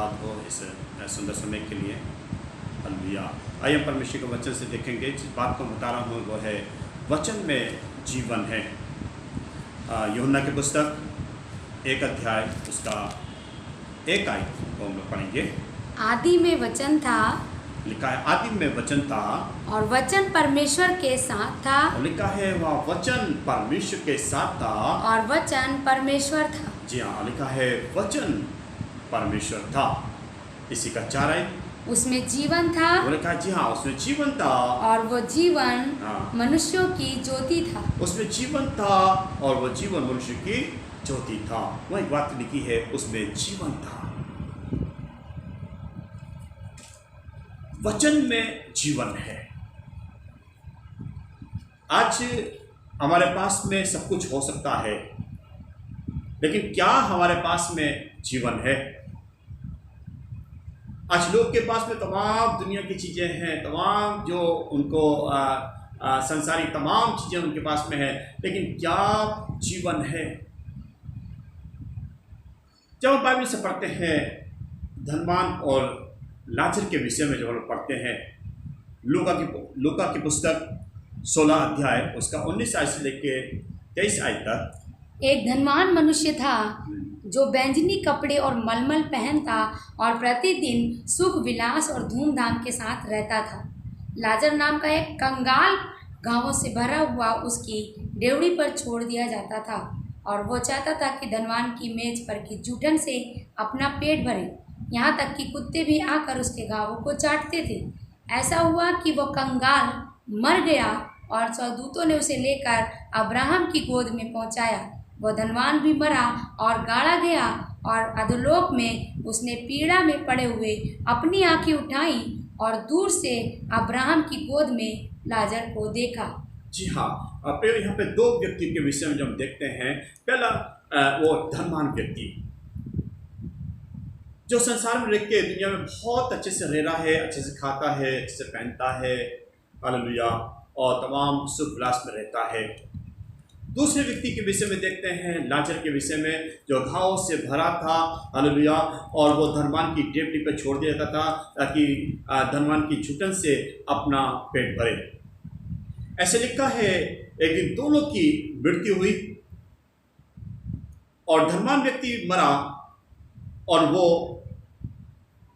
धन्यवाद हो इस सुंदर समय के लिए। हालेलुया। आइए हम परमेश्वर के वचन से देखेंगे। जिस बात को बता रहा हूँ वो है वचन में जीवन है। यूहन्ना की पुस्तक 1 अध्याय उसका 1 आयत को हम लोग पढ़ेंगे। आदि में वचन था, लिखा है आदि में वचन था और वचन परमेश्वर के साथ था, और लिखा है वह वचन परमेश्वर के साथ था और वचन परमेश्वर था। जी हाँ, लिखा है वचन परमेश्वर था। इसी का 4 आयत उसमें जीवन था, वो लिखा है जी हाँ, उसमें जीवन था और वो जीवन हाँ। मनुष्यों की ज्योति था। उसमें जीवन था और वो जीवन मनुष्य की ज्योति था। वह एक बात लिखी है, उसमें जीवन था। वचन में जीवन है। आज हमारे पास में सब कुछ हो सकता है, लेकिन क्या हमारे पास में जीवन है? आज लोग के पास में तमाम दुनिया की चीजें हैं, तमाम जो उनको संसारी तमाम चीजें उनके पास में है, लेकिन क्या जीवन है? जब हम बाइबल से पढ़ते हैं धनवान और लाजर के विषय में, जब हम पढ़ते हैं लूका की पुस्तक 16 अध्याय उसका 19 आयत से लेकर 23 आयत तक। एक धनवान मनुष्य था जो बैंजनी कपड़े और मलमल पहनता और प्रतिदिन सुख विलास और धूमधाम के साथ रहता था। लाजर नाम का एक कंगाल घावों से भरा हुआ उसकी डेवड़ी पर छोड़ दिया जाता था, और वो चाहता था कि धनवान की मेज पर की जूठन से अपना पेट भरे, यहाँ तक कि कुत्ते भी आकर उसके घावों को चाटते थे। ऐसा हुआ कि वो कंगाल मर गया और स्वर्गदूतों ने उसे लेकर अब्राहम की गोद में पहुंचाया। वह धनवान भी मरा और गाड़ा गया, और अधोलोक में उसने पीड़ा में पड़े हुए अपनी आंखें उठाई और दूर से अब्राहम की गोद में लाजर को देखा। जी हाँ, यहाँ पे 2 व्यक्ति के विषय में जब देखते हैं। पहला वो धनवान व्यक्ति जो संसार में रह के दुनिया में बहुत अच्छे से रह रहा है, अच्छे से खाता है, अच्छे से पहनता है, हालेलुया, और तमाम सुख विलास में रहता है। दूसरे व्यक्ति के विषय में देखते हैं, लाजर के विषय में, जो घावों से भरा था, हालेलुया, और वो धनवान की डेवड़ी पर छोड़ दिया जाता था ताकि धनवान की छुटन से अपना पेट भरे। ऐसे लिखा है एक दिन दोनों की मृत्यु हुई और धनवान व्यक्ति मरा और वो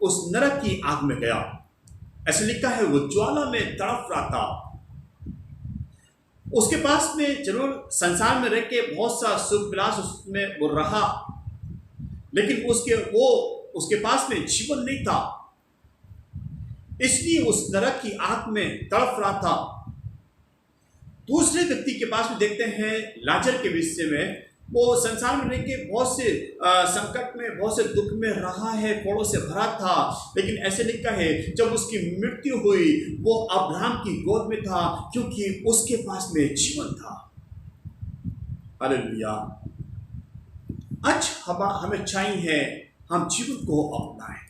उस नरक की आग में गया। ऐसे लिखा है वो ज्वाला में तड़प रहा था। उसके पास में जरूर संसार में रह के बहुत सा सुख विलास उसमें वो रहा, लेकिन उसके पास में जीवन नहीं था, इसलिए उस नरक की आग में तड़प रहा था। दूसरे व्यक्ति के पास में देखते हैं लाजर के विषय में, वो संसार में रह के बहुत से संकट में, बहुत से दुख में रहा है, कोड़ों से भरा था, लेकिन ऐसे लिखा है जब उसकी मृत्यु हुई वो अब्राहम की गोद में था, क्योंकि उसके पास में जीवन था। हालेलुया। आज हमें चाहिए हम जीवन को अपनाएं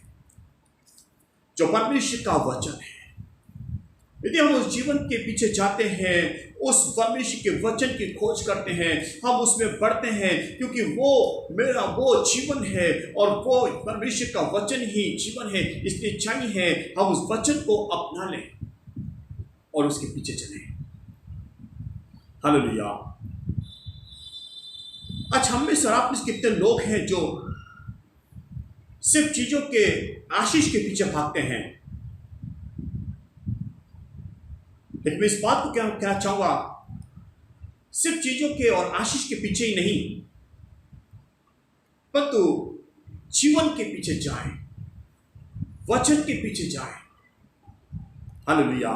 जो परमेश्वर का वचन है। यदि हम उस जीवन के पीछे जाते हैं, उस परमेश्वर के वचन की खोज करते हैं, हम उसमें बढ़ते हैं, क्योंकि वो जीवन है और वो परमेश्वर का वचन ही जीवन है। इसलिए चाहिए हम उस वचन को अपना लें और उसके पीछे चलें। हालेलुया। आज हम में शराब में कितने लोग हैं जो सिर्फ चीजों के आशीष के पीछे भागते हैं। लेकिन मैं इस बात को क्या कहना चाहूंगा, सिर्फ चीजों के और आशीष के पीछे ही नहीं, परंतु जीवन के पीछे जाए, वचन के पीछे जाए। हालेलुया।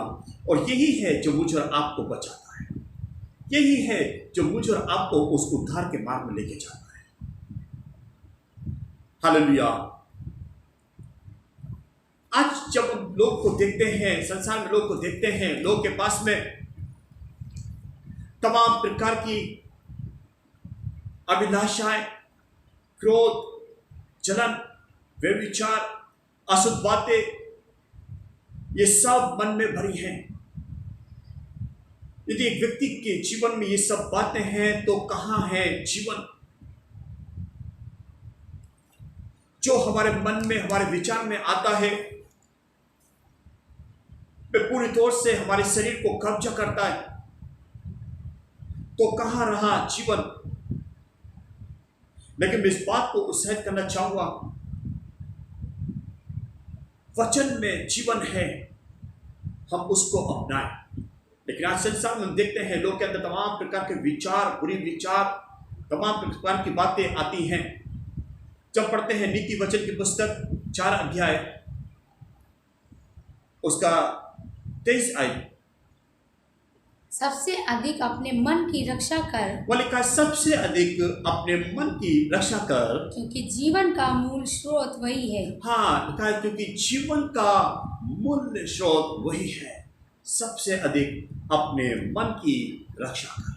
और यही है जो मुझे और आपको बचाता है, यही है जो मुझे और आपको उस उद्धार के मार्ग में लेके जाता है। हालेलुया। आज जब लोग को देखते हैं, संसार में लोग को देखते हैं, लोग के पास में तमाम प्रकार की अभिलाषाएं, क्रोध, जलन, व्यभिचार, अशुद्ध बातें, ये सब मन में भरी हैं। यदि एक व्यक्ति के जीवन में ये सब बातें हैं तो कहां है जीवन? जो हमारे मन में, हमारे विचार में आता है, वे पूरी तौर से हमारे शरीर को कब्जा करता है। तो कहां रहा जीवन? लेकिन मैं इस बात को उत्साहित करना चाहूंगा, वचन में जीवन है, हम उसको अपनाएं। लेकिन आज संसार में हम देखते हैं लोग के अंदर तमाम प्रकार के विचार, बुरी विचार, तमाम प्रकार की बातें आती हैं। जब पढ़ते हैं नीति वचन की पुस्तक 4 अध्याय उसका 23 आयत, सबसे अधिक अपने मन की रक्षा कर, वो लिखा है सबसे अधिक अपने मन की रक्षा कर, क्योंकि जीवन का मूल स्रोत वही है। हाँ लिखा है क्योंकि जीवन का मूल स्रोत वही है। सबसे अधिक अपने मन की रक्षा कर।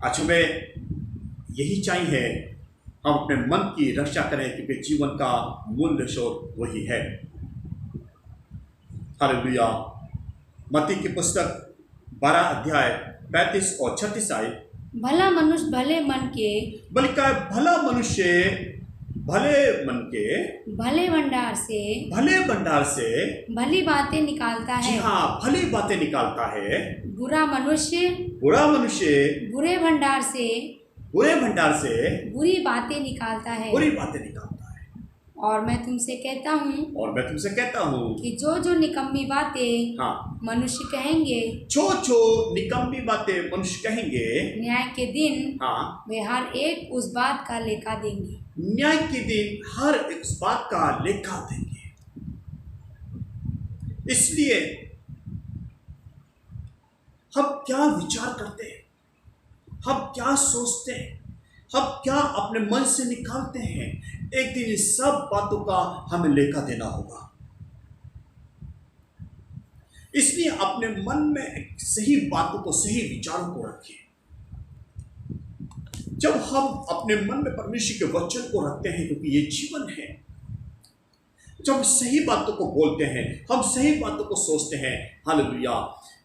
आज हमें यही चाहिए, हम अपने मन की रक्षा करें क्योंकि जीवन का मूल स्रोत वही है। हालेलुया। मत्ती की पुस्तक 12 अध्याय 35 और 36 आयत, भला मनुष्य भले मन के, बल्कि का भला मनुष्य भले मन के भले भंडार से भले भंडार से भली बातें निकालता जी है। हाँ भली बातें निकालता है। बुरा मनुष्य बुरा मनुष्य बुरे भंडार से बुरे भंडार से बुरी बातें निकालता है। बुरी बातें निकालता है। और मैं तुमसे कहता हूँ और मैं तुमसे कहता हूँ कि जो जो निकम्मी बातें हाँ, मनुष्य कहेंगे, जो जो निकम्मी बातें मनुष्य कहेंगे, न्याय के दिन हाँ, वे हर एक उस बात का लेखा देंगे। न्याय के दिन हर एक बात का लेखा देंगे। इसलिए हम क्या विचार करते हैं, हम क्या सोचते हैं, हम क्या अपने मन से निकालते हैं, एक दिन इस सब बातों का हमें लेखा देना होगा। इसलिए अपने मन में सही बातों को, सही विचारों को रखें। जब हम अपने मन में परमेश्वर के वचन को रखते हैं, क्योंकि ये जीवन है, जब हम सही बातों को बोलते हैं, हम सही बातों को सोचते हैं, हालेलुया,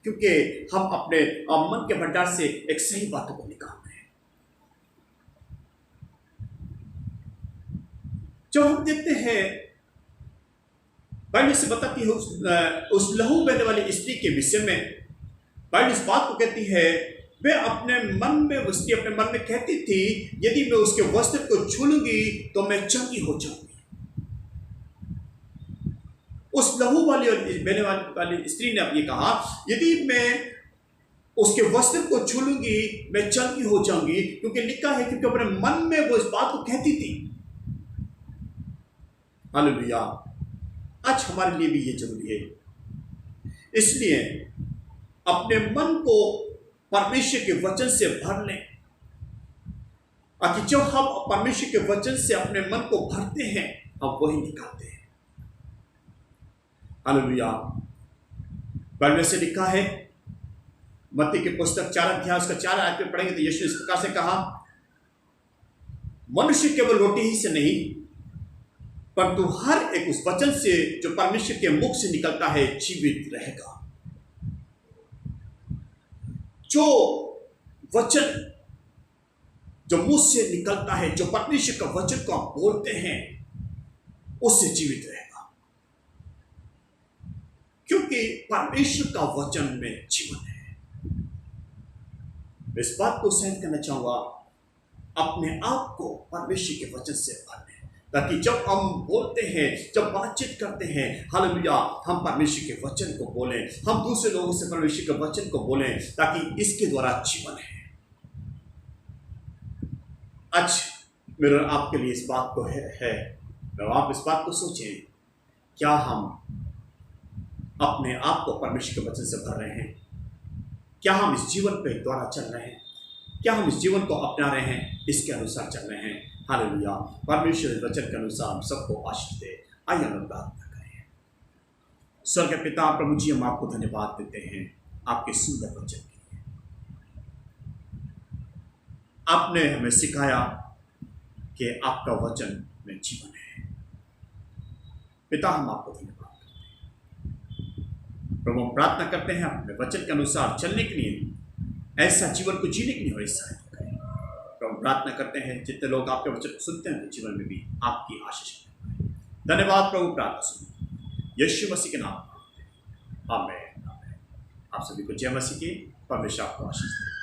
क्योंकि हम अपने मन के भंडार से एक सही बातों को निकालते हैं। जब हम देखते हैं, बाइबल से बताती है उस लहू बहने वाली स्त्री के विषय में, बाइबल इस बात को कहती है, वे अपने मन में, उसकी अपने मन में कहती थी, यदि मैं उसके वस्त्र को छू लूंगी तो मैं चंगी हो जाऊंगी। उस लहू वाली और बहने वाली स्त्री ने अब ये कहा, यदि मैं उसके वस्त्र को छू लूंगी मैं चंगी हो जाऊंगी, क्योंकि लिखा है, क्योंकि अपने मन में वो इस बात को कहती थी। हालेलुया। आज हमारे लिए भी ये जरूरी है। इसलिए अपने मन को परमेश्वर के वचन से भर लें, ताकि जब हम परमेश्वर के वचन से अपने मन को भरते हैं, हम वही निकालते हैं। हालेलुया। बाइबल से लिखा है, मत्ती की पुस्तक 4 अध्याय उसका 4 आयत में पढ़ेंगे तो यीशु इस प्रकार से कहा, मनुष्य केवल रोटी ही से नहीं परंतु हर एक उस वचन से जो परमेश्वर के मुख से निकलता है जीवित रहेगा। जो वचन जो मुंह से निकलता है, जो परमेश्वर का वचन को आप बोलते हैं, उससे जीवित रहेगा, क्योंकि परमेश्वर का वचन में जीवन है। मैं इस बात को सहन करना चाहूंगा, अपने आप को परमेश्वर के वचन से भर लें, ताकि जब हम बोलते हैं, जब बातचीत करते हैं, हालेलुया, हम परमेश्वर के वचन को बोलें, हम दूसरे लोगों से परमेश्वर के वचन को बोलें, ताकि इसके द्वारा जीवन है। आज मेरा आपके लिए इस बात को है आप इस बात को सोचें, क्या हम अपने आप को परमेश्वर के वचन से भर रहे हैं? क्या हम इस जीवन पे द्वारा चल रहे हैं? क्या हम इस जीवन को अपना रहे हैं, इसके अनुसार चल रहे हैं? हालेलुया। परमेश्वर के वचन के अनुसार हम सबको आशीष दे। आइए हम प्रार्थना करें। स्वर्ग के पिता प्रभु जी, हम आपको धन्यवाद देते हैं आपके सुंदर वचन के लिए। आपने हमें सिखाया कि आपका वचन में जीवन है। पिता, हम आपको धन्यवाद करते हैं। प्रभु, हम प्रार्थना करते हैं अपने वचन के अनुसार चलने के लिए, ऐसा जीवन को जीने के लिए हमारी सहायता करें। प्रभु, प्रार्थना करते हैं जितने लोग आपके वचन को सुनते हैं जीवन में भी आपकी आशीष मिले। धन्यवाद प्रभु, प्रार्थना सुनिए यीशु मसीह के नाम में, आमीन। आप सभी को जय मसीह की, परमेश्वर आपको आशीष दे।